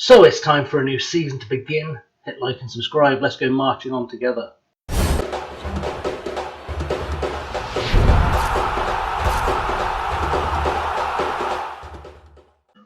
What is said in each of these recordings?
So it's time for a new season to begin. Hit like and subscribe. Let's go marching on together.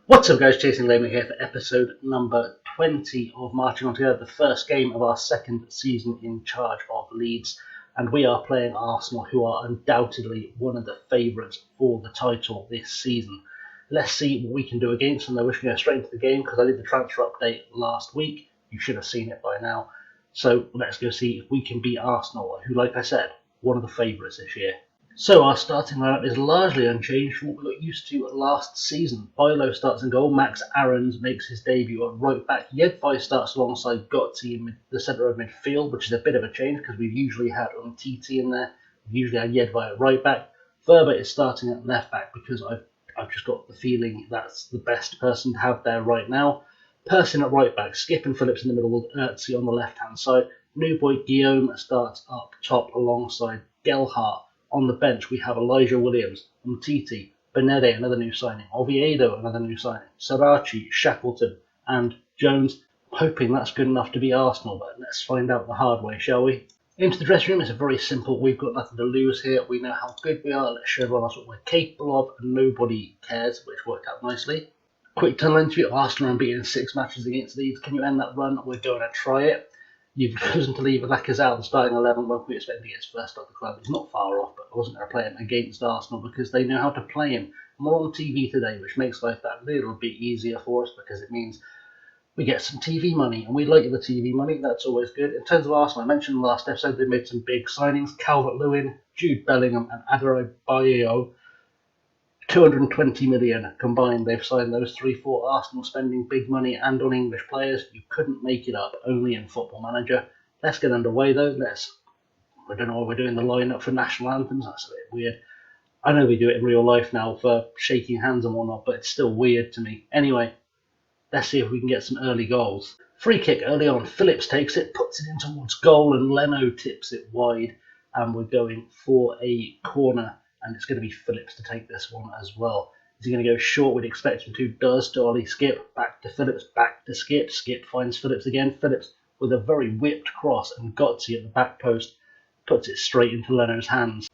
What's up guys, ChasingLamely here for episode number 20 of Marching On Together, the first game of our second season in charge of Leeds. And we are playing Arsenal, who are undoubtedly one of the favourites for the title this season. Let's see what we can do against them. Though we should go straight into the game because I did the transfer update last week. You should have seen it by now. So let's go see if we can beat Arsenal, who, like I said, one of the favourites this year. So our starting lineup is largely unchanged from what we got used to last season. Bilo starts in goal. Max Aarons makes his debut at right back. Lilywhites starts alongside Götze in the centre of midfield, which is a bit of a change because we've usually had Umtiti in there. We've usually had Lilywhites at right back. Verba is starting at left back because I've just got the feeling that's the best person to have there right now. Person at right back, Skip and Phillips in the middle with Ötzi on the left-hand side. New boy Guillaume starts up top alongside Gelhardt. On the bench, we have Elijah Williams, Umtiti, Benede, another new signing, Oviedo, another new signing, Sarachi, Shackleton, and Jones. Hoping that's good enough to beat Arsenal, but let's find out the hard way, shall we? Into the dressing room, it's very simple. We've got nothing to lose here. We know how good we are. Let's show everyone else what we're capable of, and nobody cares, which worked out nicely. Quick tunnel interview. Arsenal unbeaten in 6 matches against Leeds. Can you end that run? We're going to try it. You've chosen to leave Lacazette out the starting 11 when we expect to get his first off the club. He's not far off, but I wasn't going to play him against Arsenal because they know how to play him. And we're on TV today, which makes life that little bit easier for us because it means we get some TV money, and we like the TV money. That's always good. In terms of Arsenal, I mentioned in the last episode they made some big signings. Calvert-Lewin, Jude Bellingham, and Adebayo. 220 million combined. They've signed those three for Arsenal, spending big money and on English players. You couldn't make it up, only in Football Manager. Let's get underway though. I don't know why we're doing the lineup for national anthems. That's a bit weird. I know we do it in real life now for shaking hands and whatnot, but it's still weird to me. Anyway, let's see if we can get some early goals. Free kick early on. Phillips takes it, puts it in towards goal, and Leno tips it wide. And we're going for a corner. And it's going to be Phillips to take this one as well. Is he going to go short? We'd expect him to. Does to Ollie Skip. Back to Phillips. Back to Skip. Skip finds Phillips again. Phillips with a very whipped cross. And Götze at the back post puts it straight into Leno's hands.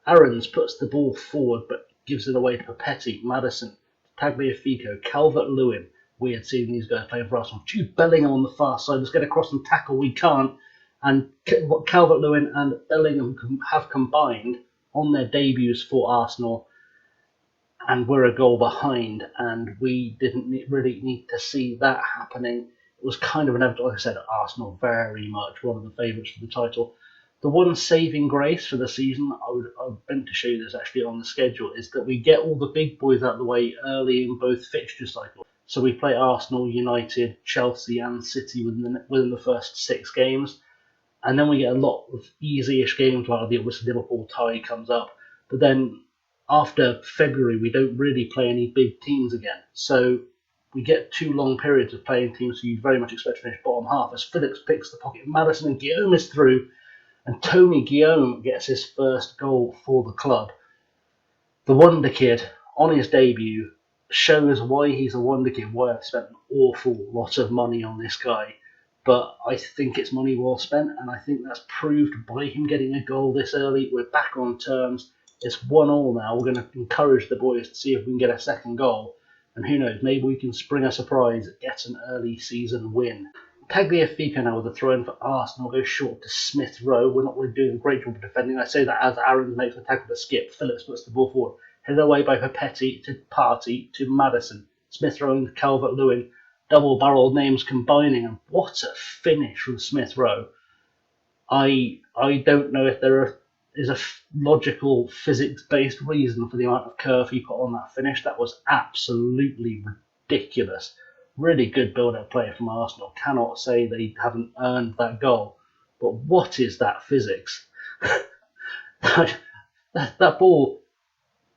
Aarons puts the ball forward but gives it away to Papetti. Madison. Tagliafico. Calvert-Lewin. Weird seeing these guys playing for Arsenal. Jude Bellingham on the far side. Let's get across and tackle. We can't. And what Calvert-Lewin and Bellingham have combined on their debuts for Arsenal, and we're a goal behind, and we didn't really need to see that happening. It was kind of inevitable. Like I said, Arsenal very much one of the favourites for the title. The one saving grace for the season, I meant to show you this actually on the schedule, is that we get all the big boys out of the way early in both fixture cycles. So we play Arsenal, United, Chelsea and City within the first 6 games. And then we get a lot of easy-ish games like the Liverpool tie comes up. But then after February, we don't really play any big teams again. So we get 2 long periods of playing teams who you very much expect to finish bottom half. As Phillips picks the pocket, Madison and Guillaume is through. And Tony Guillaume gets his first goal for the club. The Wonder Kid, on his debut, shows why he's a Wonder Kid, why I've spent an awful lot of money on this guy. But I think it's money well spent, and I think that's proved by him getting a goal this early. We're back on terms. It's 1-1 now. We're going to encourage the boys to see if we can get a second goal. And who knows, maybe we can spring a surprise, get an early season win. Tagliafico now with a throw-in for Arsenal. Goes short to Smith Rowe. We're not really doing a great job of defending. I say that as Aarons makes the tackle to Skip. Phillips puts the ball forward. Headed away by Papetti to Partey to Madison. Smith Rowe and Calvert-Lewin. Double-barreled names combining, and what a finish from Smith Rowe. I don't know if there is a logical physics-based reason for the amount of curve he put on that finish. That was absolutely ridiculous. Really good build-up player from Arsenal. Cannot say they haven't earned that goal. But what is that physics? that ball,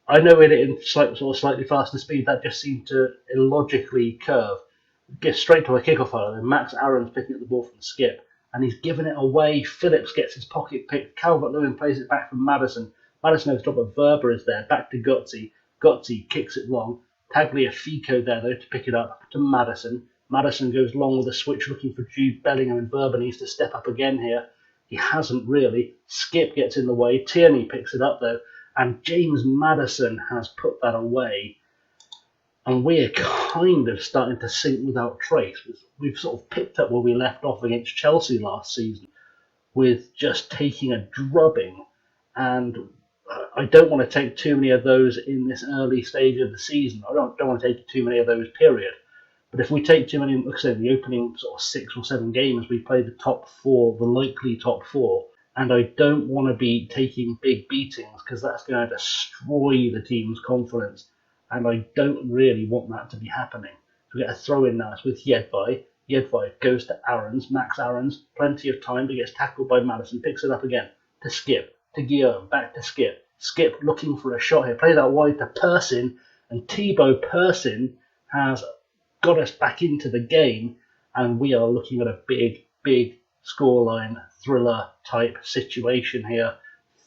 I know it in slightly faster speed, that just seemed to illogically curve. Gets straight to a kickoff follow, then Max Aarons picking up the ball from Skip, and he's given it away. Phillips gets his pocket picked. Calvert-Lewin plays it back from Madison. Madison over the top of Verba is there, back to Götze. Götze kicks it long. Tagliafico there though to pick it up to Madison. Maddison goes long with a switch looking for Jude Bellingham, and Verba needs to step up again here. He hasn't really. Skip gets in the way. Tierney picks it up though, and James Maddison has put that away. And we're kind of starting to sink without trace. We've sort of picked up where we left off against Chelsea last season, with just taking a drubbing. And I don't want to take too many of those in this early stage of the season. I don't want to take too many of those, period. But if we take too many, like I said, the opening sort of 6 or 7 games, we play the top 4, the likely top 4. And I don't want to be taking big beatings because that's going to destroy the team's confidence. And I don't really want that to be happening. So we get a throw in now. It's with Jedvai. Jedvai goes to Aarons, Max Aarons, plenty of time, but gets tackled by Maddison, picks it up again to Skip, to Guillaume, back to Skip. Skip looking for a shot here, plays out wide to Persin, and Thibaut Persin has got us back into the game, and we are looking at a big scoreline thriller type situation here.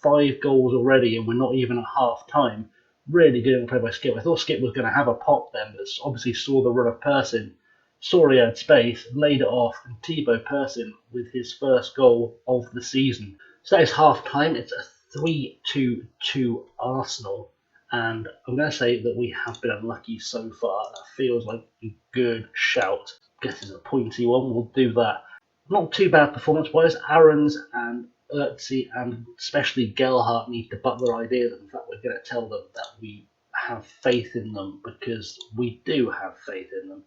5 goals already, and we're not even at half time. Really good play by Skip. I thought Skip was going to have a pop then, but obviously saw the run of Persin, saw he had space, laid it off, and Thibaut Persin with his first goal of the season. So that is half time. It's a 3-2 Arsenal. And I'm going to say that we have been unlucky so far. That feels like a good shout. Guess it's a pointy one. We'll do that. Not too bad performance-wise. Aarons and Ötzi and especially Gelhardt need to butt their ideas. In fact, we're going to tell them that we have faith in them because we do have faith in them.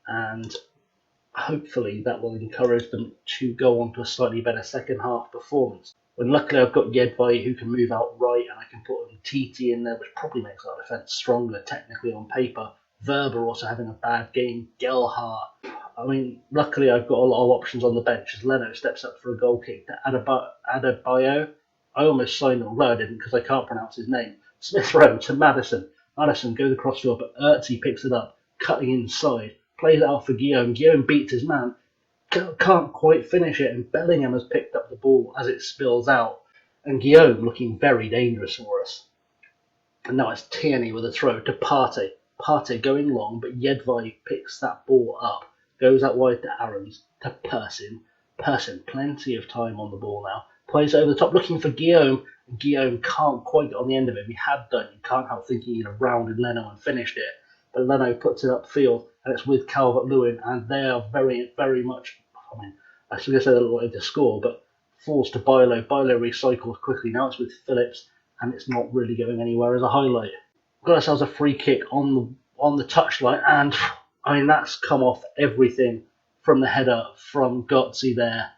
And hopefully that will encourage them to go on to a slightly better second half performance. When luckily I've got Jedvai who can move out right, and I can put TT in there, which probably makes our defence stronger technically on paper. Verba also having a bad game. Gelhardt. I mean, luckily I've got a lot of options on the bench as Leno steps up for a goal kick to Adebayo. I almost signed him, I didn't because I can't pronounce his name. Smith Rowe to Maddison. Maddison goes across field, but Ötzi picks it up, cutting inside, plays it out for Guillaume. Guillaume beats his man, can't quite finish it, and Bellingham has picked up the ball as it spills out. And Guillaume looking very dangerous for us. And now it's Tierney with a throw to Partey. Partey going long, but Jedvai picks that ball up. Goes out wide to Aarons, to Persin. Persin, plenty of time on the ball now. Plays over the top, looking for Guillaume. And Guillaume can't quite get on the end of it. If he had done, you can't help thinking he'd have rounded Leno and finished it. But Leno puts it upfield, and it's with Calvert-Lewin, and they are very much, I mean, I was going to say they're looking to score, but falls to Bilo. Bilo recycles quickly. Now it's with Phillips, and it's not really going anywhere as a highlight. We've got ourselves a free kick on the touchline, and I mean that's come off everything from the header from Götze there.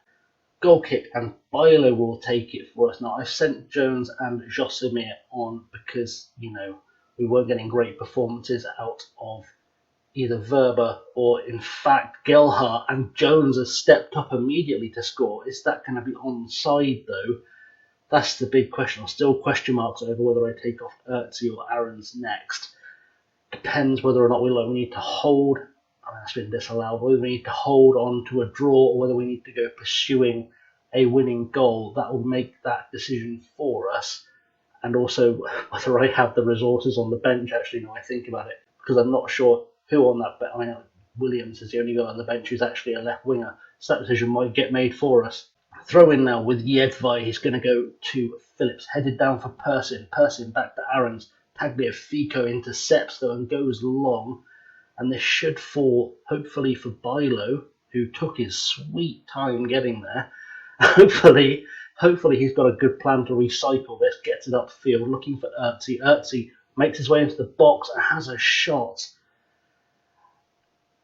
Goal kick, and Bilo will take it for us. Now I've sent Jones and Josimir on because, you know, we weren't getting great performances out of either Verba or, in fact, Gelhardt, and Jones has stepped up immediately to score. Is that going to be onside, though? That's the big question. There's still question marks over whether I take off Ötzi or Aarons next. Depends whether or not we need to hold. I mean, that's been disallowed. Whether we need to hold on to a draw or whether we need to go pursuing a winning goal. That will make that decision for us. And also whether I have the resources on the bench, actually, now I think about it, because I'm not sure who on that bench. I know Williams is the only guy on the bench who's actually a left winger, so that decision might get made for us. Throw in now with Jedvai. He's going to go to Phillips, headed down for Persin. Persin back to Aarons. Tagliafico intercepts though and goes long, and this should fall hopefully for Bilo, who took his sweet time getting there. Hopefully he's got a good plan to recycle this, gets it upfield, looking for Ötzi. Ötzi makes his way into the box and has a shot.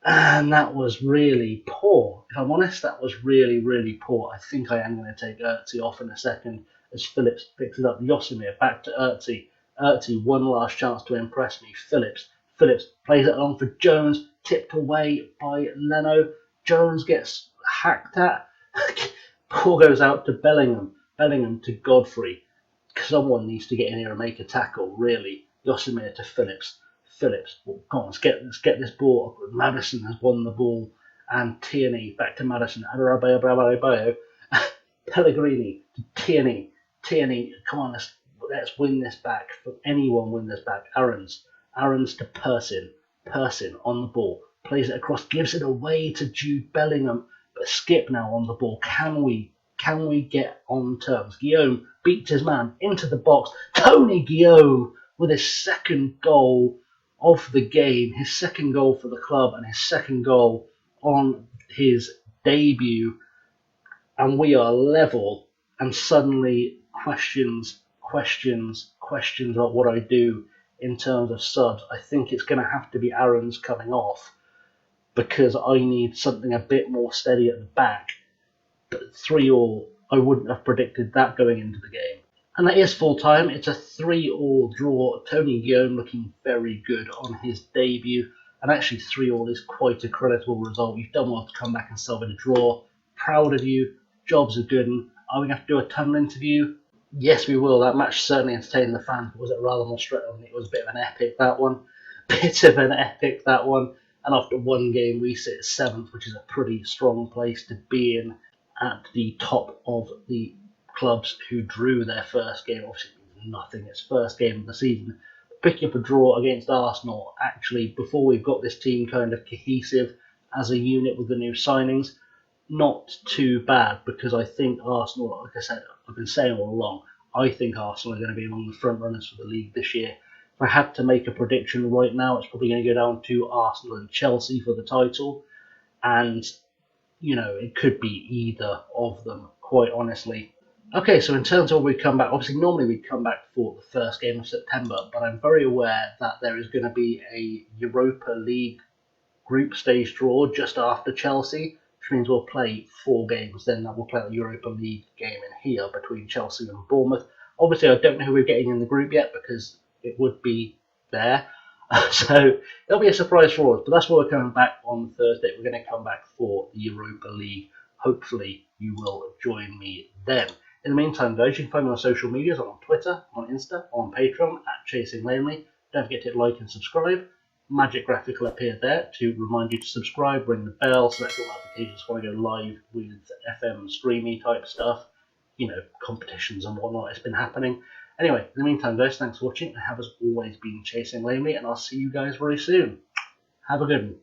And that was really poor. If I'm honest, that was really poor. I think I am going to take Ötzi off in a second as Phillips picks it up. Josimir back to Ötzi. Ötzi, one last chance to impress me. Phillips plays it along for Jones, tipped away by Leno. Jones gets hacked at. Ball goes out to Bellingham. Bellingham to Godfrey. Someone needs to get in here and make a tackle, really. Josimir to Phillips. Well, come on, let's get this ball. Maddison has won the ball, and Tierney back to Maddison. Adebayo. Pellegrini to Tierney. Come on, let's win this back. Anyone win this back. Aarons to Persin on the ball. plays it across, gives it away to Jude Bellingham, but Skip now on the ball. Can we get on terms? Guillaume beats his man into the box. Tony Guillaume with his second goal of the game, his second goal for the club, and his second goal on his debut, and we are level. And suddenly questions about what I do in terms of subs. I think it's going to have to be Aaron's coming off, because I need something a bit more steady at the back. But 3-3, I wouldn't have predicted that going into the game. And that is full time. It's a 3-3 draw. Tony Guillaume looking very good on his debut. And actually 3-3 is quite a creditable result. You've done well to come back and salvage a draw. Proud of you. Jobs are good. And are we going to have to do a tunnel interview? Yes, we will. That match certainly entertained the fans. Was it rather more straight on? It was a bit of an epic, that one. And after one game, we sit 7th, which is a pretty strong place to be in, at the top of the clubs who drew their first game. Obviously, nothing. It's first game of the season. Picking up a draw against Arsenal, actually, before we've got this team kind of cohesive as a unit with the new signings, not too bad, because I think Arsenal, like I said, I've been saying all along, I think Arsenal are going to be among the front runners for the league this year. If I had to make a prediction right now, it's probably going to go down to Arsenal and Chelsea for the title. And, it could be either of them, quite honestly. Okay, so in terms of when we come back, obviously normally we'd come back for the first game of September, but I'm very aware that there is going to be a Europa League group stage draw just after Chelsea, which means we'll play 4 games. Then we'll play the Europa League game in here between Chelsea and Bournemouth. Obviously, I don't know who we're getting in the group yet, because it would be there. So it'll be a surprise for us. But that's why we're coming back on Thursday. We're going to come back for the Europa League. Hopefully, you will join me then. In the meantime, guys, you can find me on social medias. I'm on Twitter, on Insta, on Patreon, at ChasingLamely. Don't forget to hit like and subscribe. Magic graphic will appear there to remind you to subscribe, ring the bell, select all notifications when I go live with FM streamy type stuff, competitions and whatnot. It's been happening. Anyway, in the meantime, guys, thanks for watching. I have, as always, been Chasing Lamely, and I'll see you guys very soon. Have a good one.